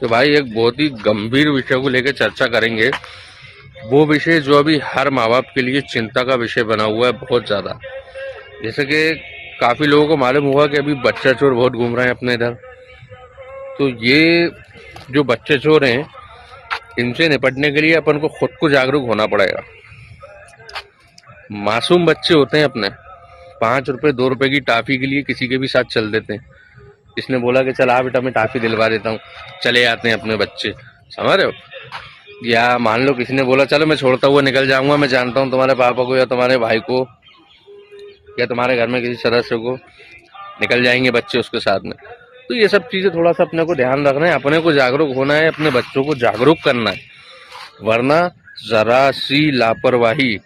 तो भाई एक बहुत ही गंभीर विषय को लेकर चर्चा करेंगे। वो विषय जो अभी हर माँ बाप के लिए चिंता का विषय बना हुआ है बहुत ज्यादा। जैसे कि काफी लोगों को मालूम हुआ कि अभी बच्चा चोर बहुत घूम रहे हैं अपने इधर। तो ये जो बच्चे चोर हैं, इनसे निपटने के लिए अपन को खुद को जागरूक होना पड़ेगा। मासूम बच्चे होते हैं अपने, 5 रुपए 2 रुपए की टाफी के लिए किसी के भी साथ चल देते हैं। इसने बोला कि चल आ बेटा मैं टाफी दिलवा देता हूँ, चले आते हैं अपने बच्चे, समझ रहे हो। या मान लो किसी ने बोला चलो मैं छोड़ता हुआ निकल जाऊंगा, मैं जानता हूँ तुम्हारे पापा को या तुम्हारे भाई को या तुम्हारे घर में किसी सदस्य को, निकल जाएंगे बच्चे उसके साथ में। तो ये सब चीजें थोड़ा सा अपने को ध्यान रखना है, अपने को जागरूक होना है, अपने बच्चों को जागरूक करना है। वरना जरा सी लापरवाही,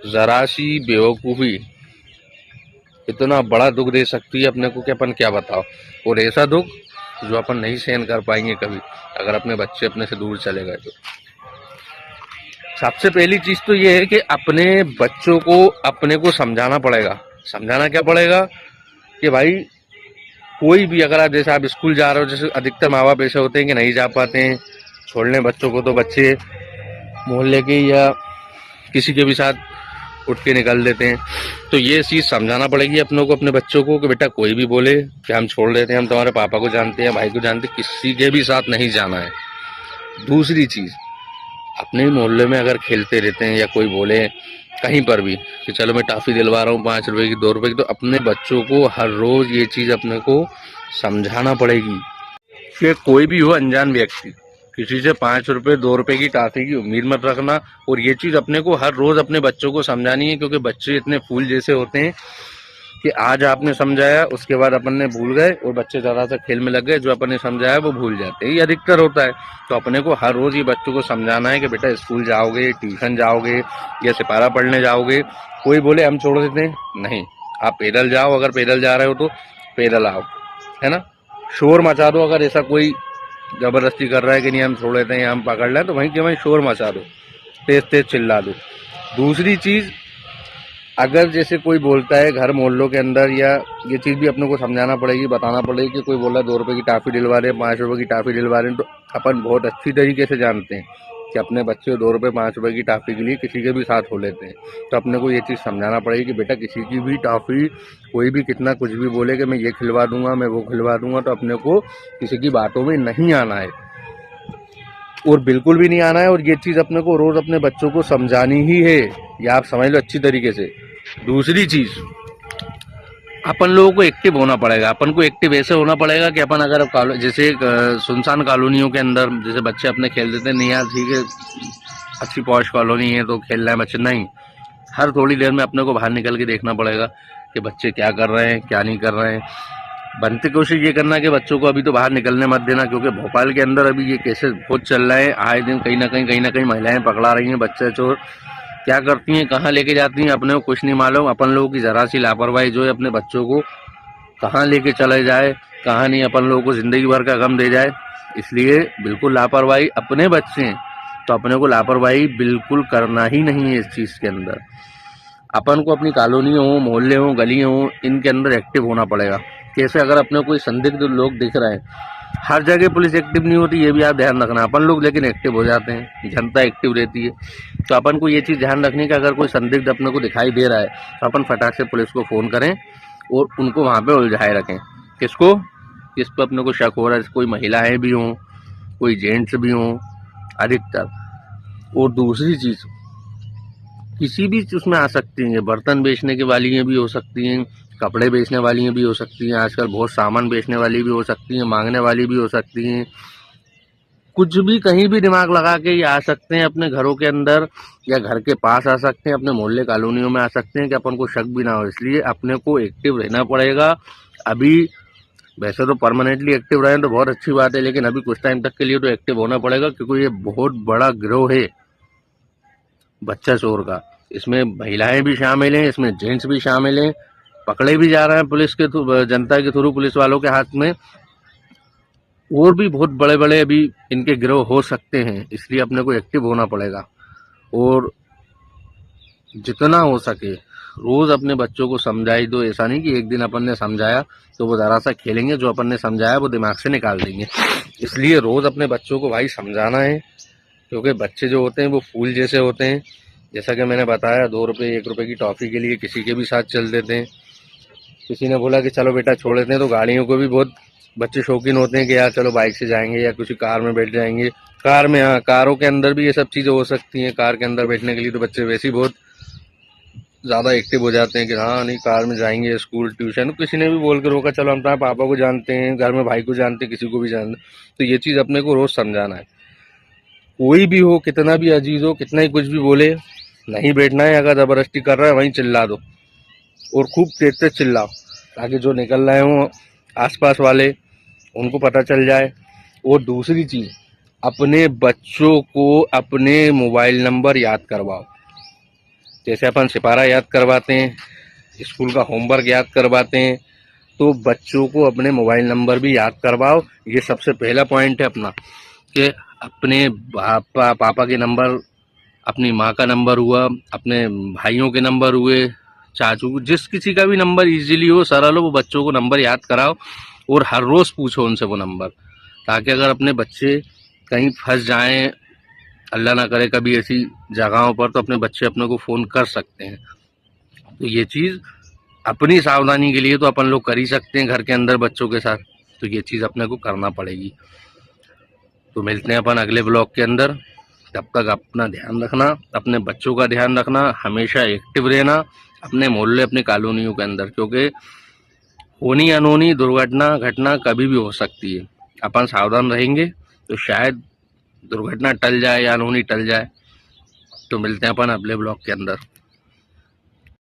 जरा सी बेवकूफी इतना बड़ा दुख दे सकती है अपने को कि अपन क्या बताओ। और ऐसा दुख जो अपन नहीं सहन कर पाएंगे कभी, अगर अपने बच्चे अपने से दूर चले गए तो। सबसे पहली चीज तो ये है कि अपने बच्चों को अपने को समझाना पड़ेगा। समझाना क्या पड़ेगा कि भाई कोई भी, अगर आप जैसे आप स्कूल जा रहे हो, जैसे अधिकतर माँ बाप ऐसे होते हैं कि नहीं जा पाते हैं छोड़ने बच्चों को, तो बच्चे मोहल्ले के या किसी के भी साथ उठ के निकल देते हैं। तो ये चीज समझाना पड़ेगी अपनों को अपने बच्चों को कि बेटा कोई भी बोले कि हम छोड़ देते हैं, हम तुम्हारे पापा को जानते हैं, भाई को जानते हैं, किसी के भी साथ नहीं जाना है। दूसरी चीज, अपने ही मोहल्ले में अगर खेलते रहते हैं या कोई बोले कहीं पर भी कि चलो मैं टॉफी दिलवा रहा हूँ 5 रुपए की 2 रुपए की, तो अपने बच्चों को हर रोज ये चीज अपने को समझाना पड़ेगी कि कोई भी हो अनजान व्यक्ति किसी से 5 रुपए 2 रुपए की टॉफी की उम्मीद मत रखना। और ये चीज अपने को हर रोज अपने बच्चों को समझानी है, क्योंकि बच्चे इतने फूल जैसे होते हैं कि आज आपने समझाया उसके बाद अपन ने भूल गए और बच्चे जरा सा खेल में लग गए, जो अपन ने समझाया वो भूल जाते हैं। ये अधिकतर होता है। तो अपने को हर रोज ये बच्चों को समझाना है कि बेटा स्कूल जाओगे, ट्यूशन जाओगे या सिपारा पढ़ने जाओगे, कोई बोले हम छोड़ देते हैं, नहीं, आप पैदल जाओ, अगर पैदल जा रहे हो तो पैदल आओ, है ना। शोर मचा दो, अगर ऐसा कोई जबरदस्ती कर रहा है कि नहीं हम छोड़ देते हैं, हम पकड़ लें, तो वहीं के वहीं शोर मचा दो, तेज तेज चिल्ला दो। दूसरी चीज, अगर जैसे कोई बोलता है घर मोहल्लों के अंदर, या ये चीज भी अपने को समझाना पड़ेगी, बताना पड़ेगी कि कोई बोला 2 रुपए की टाफी दिलवा रहे, 5 रुपए की टाफी दिलवा रहे हैं, तो अपन बहुत अच्छी तरीके से जानते हैं कि अपने बच्चे 2 रुपए 5 रुपए की टाफी के लिए किसी के भी साथ हो लेते हैं। तो अपने को ये चीज समझाना पड़ेगी कि बेटा किसी की भी टाफी, कोई भी कितना कुछ भी बोले कि मैं ये खिलवा दूंगा, मैं वो खिलवा दूंगा, तो अपने को किसी की बातों में नहीं आना है, और बिल्कुल भी नहीं आना है। और ये चीज अपने को रोज अपने बच्चों को समझानी ही है, या आप समझ लो अच्छी तरीके से। दूसरी चीज, अपन लोगों को एक्टिव होना पड़ेगा। अपन को एक्टिव ऐसे होना पड़ेगा कि अपन अगर जैसे सुनसान कॉलोनियों के अंदर जैसे बच्चे अपने खेल देते हैं, नहीं यार ठीक है अच्छी पॉश कॉलोनी है तो खेल रहे हैं बच्चे, नहीं, हर थोड़ी देर में अपने को बाहर निकल के देखना पड़ेगा कि बच्चे क्या कर रहे हैं क्या नहीं कर रहे हैं। बनती कोशिश ये करना कि बच्चों को अभी तो बाहर निकलने मत देना, क्योंकि भोपाल के अंदर अभी ये केसेस बहुत चल रहे हैं। आए दिन कहीं ना कहीं महिलाएं पकड़ा रही हैं बच्चे चोर। क्या करती हैं, कहाँ लेके जाती हैं, अपने को कुछ नहीं मालूम। अपन लोगों की जरा सी लापरवाही जो है अपने बच्चों को कहाँ लेके चले जाए, कहाँ नहीं, अपन लोगों को जिंदगी भर का गम दे जाए। इसलिए बिल्कुल लापरवाही, अपने बच्चे हैं तो अपने को लापरवाही बिल्कुल करना ही नहीं है इस चीज के अंदर। अपन को अपनी कॉलोनी हो, मोहल्ले हो, गली हो, इनके अंदर एक्टिव होना पड़ेगा। कैसे, अगर अपने कोई संदिग्ध लोग दिख रहे हैं, हर जगह पुलिस एक्टिव नहीं होती, ये भी आप ध्यान रखना। अपन लोग लेकिन एक्टिव हो जाते हैं, जनता एक्टिव रहती है। तो अपन को ये चीज ध्यान रखनी है कि अगर कोई संदिग्ध अपने को दिखाई दे रहा है तो अपन फटाक से पुलिस को फोन करें और उनको वहां पे उलझाए रखें। किसको, किस पर अपने को शक हो रहा है, कोई महिलाएं भी हों, कोई जेंट्स भी हों, अधिकतर। और दूसरी चीज, किसी भी उसमें आ सकती हैं, बर्तन बेचने के वाली भी हो सकती हैं, कपड़े बेचने वाली भी हो सकती हैं, आजकल बहुत सामान बेचने वाली भी हो सकती हैं, मांगने वाली भी हो सकती हैं, कुछ भी कहीं भी दिमाग लगा के ये आ सकते हैं अपने घरों के अंदर, या घर के पास आ सकते हैं, अपने मोहल्ले कॉलोनियों में आ सकते हैं, कि अपन को शक भी ना हो। इसलिए अपने को एक्टिव रहना पड़ेगा। अभी वैसे तो परमानेंटली एक्टिव रहें तो बहुत अच्छी बात है, लेकिन अभी कुछ टाइम तक के लिए तो एक्टिव होना पड़ेगा, क्योंकि ये बहुत बड़ा गिरोह है बच्चा चोर का। इसमें महिलाएं भी शामिल हैं, इसमें जेंट्स भी शामिल हैं, पकड़े भी जा रहे हैं पुलिस के जनता के थ्रू, पुलिस वालों के हाथ में। और भी बहुत बड़े बड़े अभी इनके गिरोह हो सकते हैं, इसलिए अपने को एक्टिव होना पड़ेगा। और जितना हो सके रोज अपने बच्चों को समझाई दो। ऐसा नहीं कि एक दिन अपन ने समझाया तो वो जरा सा खेलेंगे, जो अपन ने समझाया वो दिमाग से निकाल देंगे। इसलिए रोज अपने बच्चों को भाई समझाना है, क्योंकि बच्चे जो होते हैं वो फूल जैसे होते हैं। जैसा कि मैंने बताया, 2 रुपये 1 रुपये की टॉफ़ी के लिए किसी के भी साथ चल देते हैं। किसी ने बोला कि चलो बेटा छोड़ देते हैं, तो गाड़ियों को भी बहुत बच्चे शौकीन होते हैं कि यार चलो बाइक से जाएंगे या किसी कार में बैठ जाएंगे। कार में, हाँ, कारों के अंदर भी ये सब चीज़ें हो सकती हैं। कार के अंदर बैठने के लिए तो बच्चे वैसे ही बहुत ज़्यादा एक्टिव हो जाते हैं कि हाँ नहीं कार में जाएंगे स्कूल ट्यूशन। किसी ने भी बोल के रोका, चलो हम तुम्हारे पापा को जानते हैं, घर में भाई को जानते हैं, किसी को भी जानते हैं। तो ये चीज़ अपने को रोज़ समझाना है। कोई भी हो, कितना भी अजीज हो, कितना ही कुछ भी बोले, नहीं बैठना है। अगर ज़बरदस्ती कर रहा है वहीं चिल्ला दो, और खूब तेज तेज चिल्लाओ, ताकि जो निकल रहे हों आसपास वाले उनको पता चल जाए। और दूसरी चीज़, अपने बच्चों को अपने मोबाइल नंबर याद करवाओ। जैसे अपन सिपारा याद करवाते हैं, स्कूल का होमवर्क याद करवाते हैं, तो बच्चों को अपने मोबाइल नंबर भी याद करवाओ। ये सबसे पहला पॉइंट है अपना, कि अपने पापा के नंबर, अपनी माँ का नंबर हुआ, अपने भाइयों के नंबर हुए, चाचू, जिस किसी का भी नंबर इजीली हो, सरल हो, वो बच्चों को नंबर याद कराओ। और हर रोज़ पूछो उनसे वो नंबर, ताकि अगर अपने बच्चे कहीं फंस जाएं, अल्लाह ना करे कभी ऐसी जगहों पर, तो अपने बच्चे अपने को फ़ोन कर सकते हैं। तो ये चीज़ अपनी सावधानी के लिए तो अपन लोग कर ही सकते हैं घर के अंदर बच्चों के साथ, तो ये चीज़ अपने को करना पड़ेगी। तो मिलते हैं अपन अगले ब्लॉग के अंदर। तब तक अपना ध्यान रखना, अपने बच्चों का ध्यान रखना, हमेशा एक्टिव रहना अपने मोहल्ले, अपने कॉलोनियों के अंदर, क्योंकि होनी अनहोनी दुर्घटना घटना कभी भी हो सकती है। अपन सावधान रहेंगे तो शायद दुर्घटना टल जाए या अनहोनी टल जाए। तो मिलते हैं अपन अगले ब्लॉग के अंदर।